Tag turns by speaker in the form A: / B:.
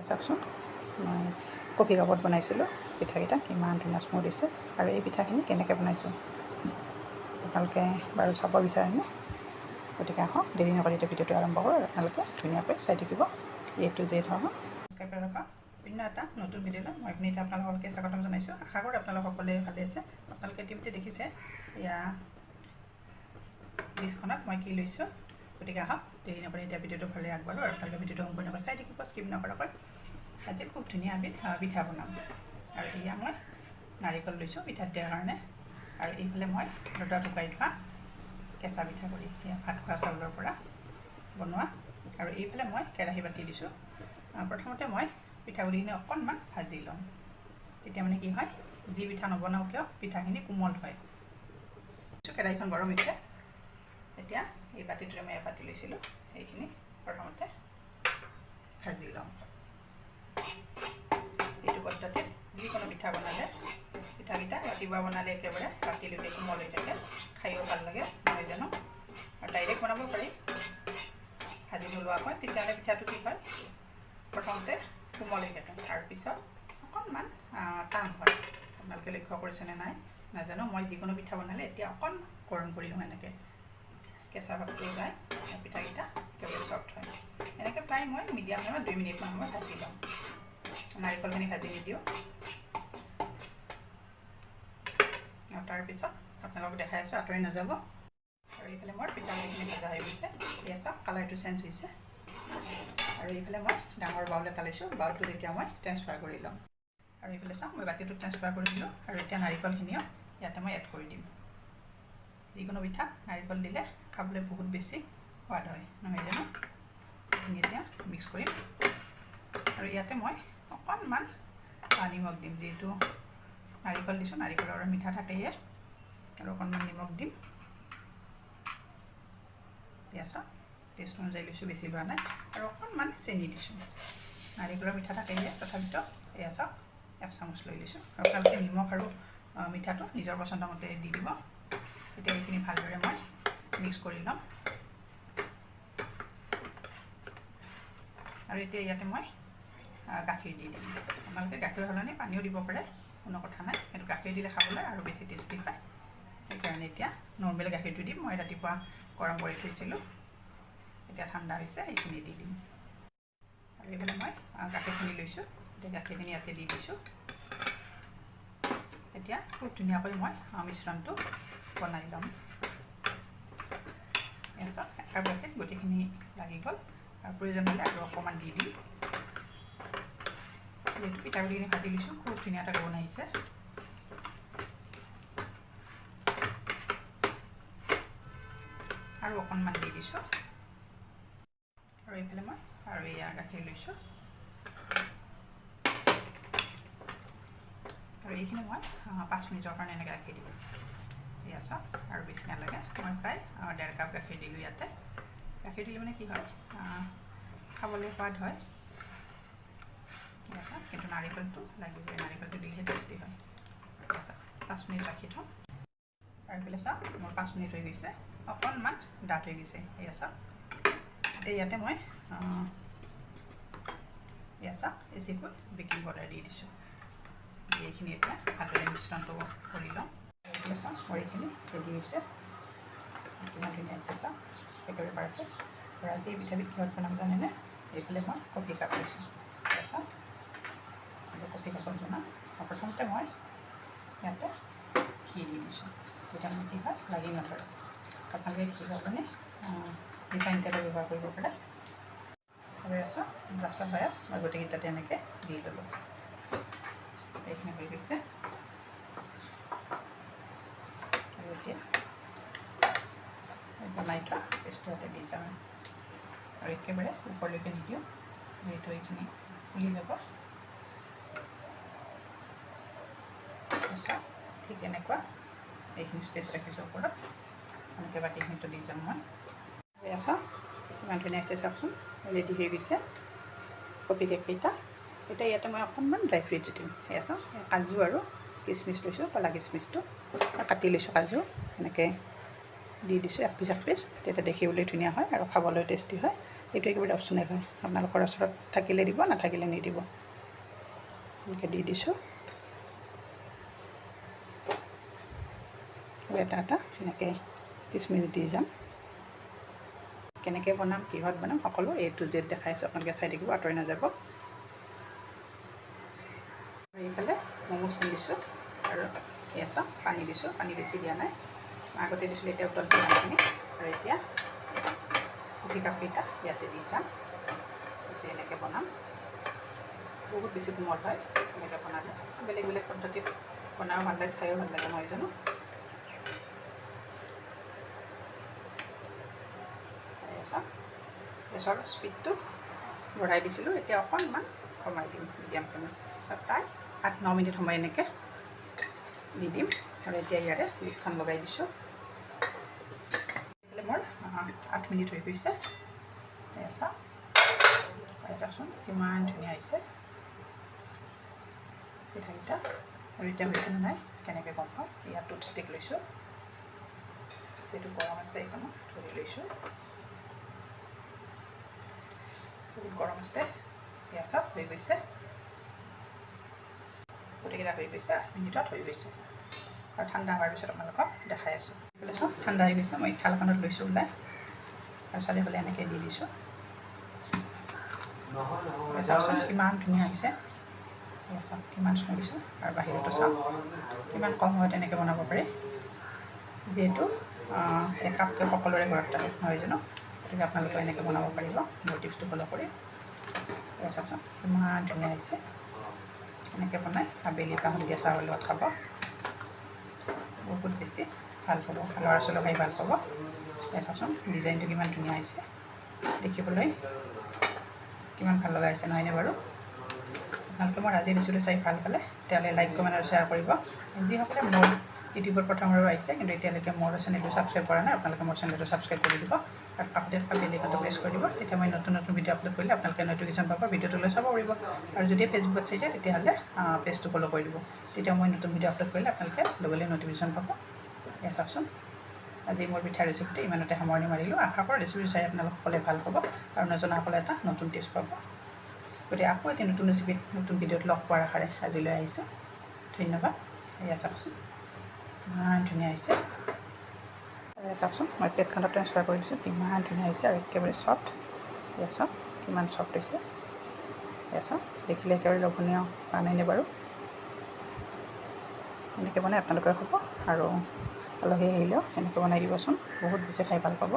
A: চাওকচোন মই কফি কাপত বনাইছিলোঁ পিঠাকেইটা কিমান ধুনীয়া স্মুথ হৈছে আৰু এই পিঠাখিনি কেনেকৈ বনাইছোঁ আপোনালোকে বাৰু চাব বিচাৰেনে গতিকে আহক দেৰি নকৰি এতিয়া ভিডিঅ'টো আৰম্ভ কৰোঁ আৰু আপোনালোকে ধুনীয়াকৈ চাই থাকিব এইটো যে ধৰক বিভিন্ন এটা নতুন ভিডিঅ'লৈ মই আপুনি এতিয়া আপোনালোককে স্বাগতম জনাইছোঁ আশা কৰোঁ আপোনালোক সকলোৱে ভালে আছে আপোনালোকে ইতিমধ্যে দেখিছে এয়া ডিছখনত মই কি লৈছোঁ গতিকে আহক দেৰি নকৰি এতিয়া ভিডিঅ'টো ভালে আগবাঢ়ো আৰু আপোনালোকে ভিডিঅ'টো সম্পূৰ্ণকৈ চাই থাকিব স্কিপ নকৰাকৈ আজি খুব ধুনীয়া এবিধ পিঠা বনাম আৰু এয়া মই নাৰিকল লৈছোঁ পিঠাত দিয়াৰ কাৰণে আৰু এইফালে মই ৰ'দত শুকাই থোৱা কেঁচা পিঠাগুড়ি এয়া ভাত খোৱা চাউলৰ পৰা বনোৱা আৰু এইফালে মই কেৰাহী বাতি দিছোঁ প্ৰথমতে মই পিঠাগুড়িখিনি অকণমান ভাজি ল'ম তেতিয়া মানে কি হয় যি পিঠা নবনাওঁ কিয় পিঠাখিনি কোমল হয় কেৰাহীখন গৰম হৈছে এতিয়া এই বাতিটোৰে মই পাতি লৈছিলোঁ সেইখিনি প্ৰথমতে ভাজি ল'ম এইটো পদ্ধতিত যিকোনো পিঠা বনালে পিঠাকেইটা ৰাতিপুৱা বনালে একেবাৰে ৰাতিলৈকে কোমল হৈ থাকে খায়ো ভাল লাগে নহয় জানো আৰু ডাইৰেক্ট বনাব পাৰি ভাজি নোলোৱাকৈ তেতিয়াহ'লে পিঠাটো কি হয় প্ৰথমতে কোমল হৈ থাকে তাৰপিছত অকণমান টান হয় আপোনালোকে লক্ষ্য কৰিছেনে নাই নাজানো মই যিকোনো পিঠা বনালে এতিয়া অকণ গৰম কৰি লওঁ এনেকৈ কেঁচা ভাতটো যায় পিঠাকেইটা একেবাৰে চফ্ট হয় এনেকৈ প্ৰায় মই মিডিয়াম ফ্লেমত 2 মিনিটমান সময় ভাজি লওঁ নাৰিকলখিনি ভাজি নিদিওঁ আৰু তাৰপিছত আপোনালোকক দেখাই আছোঁ আঁতৰি নাযাব আৰু এইফালে মোৰ পিঠাগুড়িখিনি ভাজা হৈ গৈছে এয়া চাওক কালাৰটো চেঞ্জ হৈছে আৰু এইফালে মই ডাঙৰ বাউল এটা লৈছোঁ বাউলটোত এতিয়া মই ট্ৰেন্সফাৰ কৰি ল'ম আৰু এইফালে চাওক মই বাতিটোত ট্ৰেন্সফাৰ কৰি দিলোঁ আৰু এতিয়া নাৰিকলখিনিও ইয়াতে মই এড কৰি দিম যিকোনো পিঠা নাৰিকল দিলে খাবলৈ বহুত বেছি সোৱাদ হয় নহয় জানো এইখিনি এতিয়া মিক্স কৰিম আৰু ইয়াতে মই অকণমান নিমখ দিম যিহেতু নাৰিকল দিছোঁ নাৰিকলৰ মিঠা থাকেয়ে আৰু অকণমান নিমখ দিম দিয়া চাওক টেষ্ট অনুযায়ী লৈছোঁ বেছি লোৱা নাই আৰু অকণমান চেনি দিছোঁ নাৰিকলৰ মিঠা থাকেয়ে তথাপিতো এয়া চাওক 1 চামুচ লৈ লৈছোঁ আৰু আপোনালোকে নিমখ আৰু মিঠাটো নিজৰ পচন্দ মতে দি দিব এতিয়া এইখিনি ভালদৰে মই মিক্স কৰি ল'ম আৰু এতিয়া ইয়াতে মই গাখীৰ দি দিম আপোনালোকে গাখীৰ সলনি পানীও দিব পাৰে কোনো কথা নাই কিন্তু গাখীৰ দিলে খাবলৈ আৰু বেছি টেষ্টি হয় সেইকাৰণে এতিয়া নৰ্মেল গাখীৰটো দিম মই ৰাতিপুৱা গৰম কৰি থৈছিলোঁ এতিয়া ঠাণ্ডা হৈছে এইখিনি দি দিম আৰু এইফালে মই গাখীৰখিনি লৈছোঁ এতিয়া গাখীৰখিনি ইয়াতে দি দিছোঁ এতিয়া খুব ধুনীয়াকৈ মই মিশ্ৰণটো বনাই ল'ম একাপ গাখীৰ গোটেইখিনি লাগি গ'ল আৰু প্ৰয়োজন হ'লে আৰু অকণমান দি দিম যিহেতু পিঠাগুড়িখিনি ভাজি লৈছোঁ খুব ধুনীয়া এটা গোন্ধ আহিছে আৰু অকণমান দি দিছোঁ আৰু এইফালে মই আৰু এয়া গাখীৰ লৈছোঁ আৰু এইখিনি মই 5 মিনিটৰ কাৰণে এনেকৈ ৰাখি দিম এয়া চাওক আৰু বেছি নালাগে মই প্ৰায় 1.5 কাপ গাখীৰ দিলোঁ ইয়াতে গাখীৰ দিলে মানে কি হয় খাবলৈ সোৱাদ হয় কিন্তু নাৰিকলটো লাগিবই নাৰিকলটো দিলেহে টেষ্টি হয় 5 মিনিট ৰাখি থওঁ আৰু এইফালে চাওক মোৰ 5 মিনিট হৈ গৈছে অকণমান ডাঠ হৈ গৈছে এয়া চাওক এতিয়া ইয়াতে মই এয়া চাওক এচিকুট বেকিং পাউডাৰ দি দিছোঁ এইখিনি এতিয়া ভালদৰে মিশ্ৰণটো কৰি ল'ম এইফালে চাওক খৰিখিনি ৰেডি হৈছে কিমান ধুনীয়া হৈছে চাওক একেবাৰে পাৰফেক্ট আৰু আজি এই পিঠাবিধ কিহত বনাম জানেনে এইফালে মই কফি কাপ লৈছোঁ চাওক আজি কফি কাপত বনাম আৰু প্ৰথমতে মই ইয়াতে ঘি দি দিছোঁ তেতিয়া মানে কি হয় লাগি নধৰে আপোনালোকে ঘি কাৰণে ৰিফাইন তেলৰ ব্যৱহাৰ কৰিব পাৰে আৰু আছোঁ ব্ৰাছৰ সহায়ত মই গোটেইকেইটাতে এনেকৈ দি ল'লোঁ এইখিনি হৈ গৈছে আৰু এতিয়া বনাই থোৱা পেষ্টটো ইয়াতে দি যাওঁ আৰু একেবাৰে ওপৰলৈকে নিদিওঁ যিহেতু এইখিনি ফুলি যাব ঠিক এনেকুৱা এইখিনি স্পেচ ৰাখিছোঁ ওপৰত এনেকৈ বাকীখিনিতো দি যাম মই চাওক ইমান ধুনীয়া হৈছে চাওকচোন ৰেডি হৈ গৈছে কফি কেককেইটা এতিয়া ইয়াতে মই অকণমান ড্ৰাই ফ্ৰুইট দিম সেয়া চাওক কাজু আৰু কিচমিচ লৈছোঁ কলা কিচমিচটো কাটি লৈছোঁ কাজু এনেকৈ দি দিছোঁ এক পিচ তেতিয়া দেখিবলৈ ধুনীয়া হয় আৰু খাবলৈ টেষ্টি হয় এইটো একেবাৰে অপশ্যনেল হয়, আপোনালোকৰ ওচৰত থাকিলে দিব, নাথাকিলে নিদিব। এনেকৈ দি দিছোঁ আৰু এটা এটা এনেকৈ কিচমিচ দি যাম। কেনেকৈ বনাম, কিহত বনাম সকলো A to Z দেখাই আছোঁ, আপোনালোকে চাই থাকিব, আঁতৰি নাযাব। এইফালে ম'ম' ষ্টেণ্ড দিছোঁ আৰু এয়া চাওক পানী দিছোঁ, পানী বেছি দিয়া নাই, আগতে দিছিলোঁ, এতিয়া উতল দিয়া পানী। আৰু এতিয়া কফি কাপকেইটা ইয়াতে দি যাম। যে এনেকৈ বনাম, বহুত বেছি কোমল হয় এনেকৈ বনালে। বেলেগ বেলেগ পদ্ধতিত বনাও ভাল লাগে, খায়ো ভাল লাগে, নহয় জানো? গেছৰ স্পীডটো বঢ়াই দিছিলোঁ, এতিয়া অকণমান কমাই দিম মিডিয়াম ফ্লেমত। প্ৰায় 8-9 মিনিট সময় এনেকৈ দি দিম। আৰু এতিয়া ইয়াৰে লিডখন লগাই দিছোঁ। এইফালে মোৰ 8 মিনিট হৈ গৈছে। চাওক চাওকচোন কিমান ধুনীয়া হৈছে পিঠাকেইটা। আৰু এতিয়া হৈছেনে নাই কেনেকৈ গম পাওঁ, ইয়াত টুথ ষ্টিক লৈছোঁ, যিটো গৰম আছে এইখনত ধৰি লৈছোঁ, বহুত গৰম আছে। এয়া চাওক হৈ গৈছে, গোটেইকেইটা হৈ গৈছে, 8 মিনিটত হৈ গৈছে। আৰু ঠাণ্ডা হোৱাৰ পিছত আপোনালোকক দেখাই আছোঁ। এইফালে চাওক ঠাণ্ডা হৈ গৈছে, মই থালখনত লৈছোঁ ওলাই আৰু চাৰিওফালে এনেকৈ দি দিছোঁ। চাওকচোন কিমান ধুনীয়া হৈছে, চাওক কিমান ধুনীয়া হৈছে। আৰু বাহিৰতো চাওক কিমান কম সময়ত এনেকৈ বনাব পাৰি, যিহেতু একাপকৈ সকলোৰে ঘৰত থাকে, নহয় জানো? গতিকে আপোনালোকে এনেকৈ বনাব পাৰিব মোৰ টিপছটো ফ'ল' কৰি। চাওকচোন কিমান ধুনীয়া হৈছে। এনেকৈ বনাই আবেলি বা সন্ধিয়া চাহৰ লগত খাব, বহুত বেছি ভাল পাব, ল'ৰা ছোৱালীও খাই ভাল পাব। চাওকচোন ডিজাইনটো কিমান ধুনীয়া হৈছে, দেখিবলৈ কিমান ভাল লগা হৈছে, নহয়নে বাৰু? আপোনালোকে মোৰ আজি ৰেচিপিটো চাই ভাল পালে তেতিয়াহ'লে লাইক, কমেণ্ট আৰু শ্বেয়াৰ কৰিব। যিসকলে মোৰ ইউটিউবত প্ৰথমবাৰ আহিছে কিন্তু এতিয়ালৈকে মোৰ চেনেলটো ছাবস্ক্ৰাইব কৰা নাই, আপোনালোকে মোৰ চেনেলটো ছাবস্ক্ৰাইব কৰি দিব আৰু কাষতে থকা বেল আইকনটো প্ৰেছ কৰি দিব। তেতিয়া মই নতুন নতুন ভিডিঅ' আপলোড কৰিলে আপোনালোকে নটিফিকেশ্যন পাব, ভিডিঅ'টোলৈ চাব পাৰিব। আৰু যদি ফেচবুকত চাইছে তেতিয়াহ'লে পেজটো ফ'ল' কৰি দিব, তেতিয়া মই নতুন ভিডিঅ' আপলোড কৰিলে আপোনালোকে লগে লগে নটিফিকেশ্যন পাব। এয়া চাওকচোন আজি মোৰ পিঠাৰ ৰেচিপিটো ইমানতে সামৰণি মাৰিলোঁ। আশা কৰোঁ ৰেচিপি চাই আপোনালোকসকলে ভাল পাব আৰু নজনাসকলে এটা নতুন টিপছ পাব। গতিকে আকৌ এটি নতুন ৰেচিপিত নতুন ভিডিঅ'ত লগ পোৱাৰ আশাৰে আজিলৈ আহিছোঁ। ধন্যবাদ। এয়া চাওকচোন কিমান ধুনীয়া হৈছে। এয়া চাওকচোন মই প্লেটখনত ট্ৰান্সফাৰ কৰি দিছোঁ, কিমান ধুনীয়া হৈছে আৰু একেবাৰে চফ্ট। এয়া চাওক কিমান চফ্ট হৈছে, এয়া চাওক দেখিলে একেবাৰে লোভনীয় হোৱা নাইনে বাৰু? এনেকৈ বনাই আপোনালোকে খাব আৰু আলহী আহিলেও এনেকৈ বনাই দিবচোন, বহুত বেছি খাই ভাল পাব।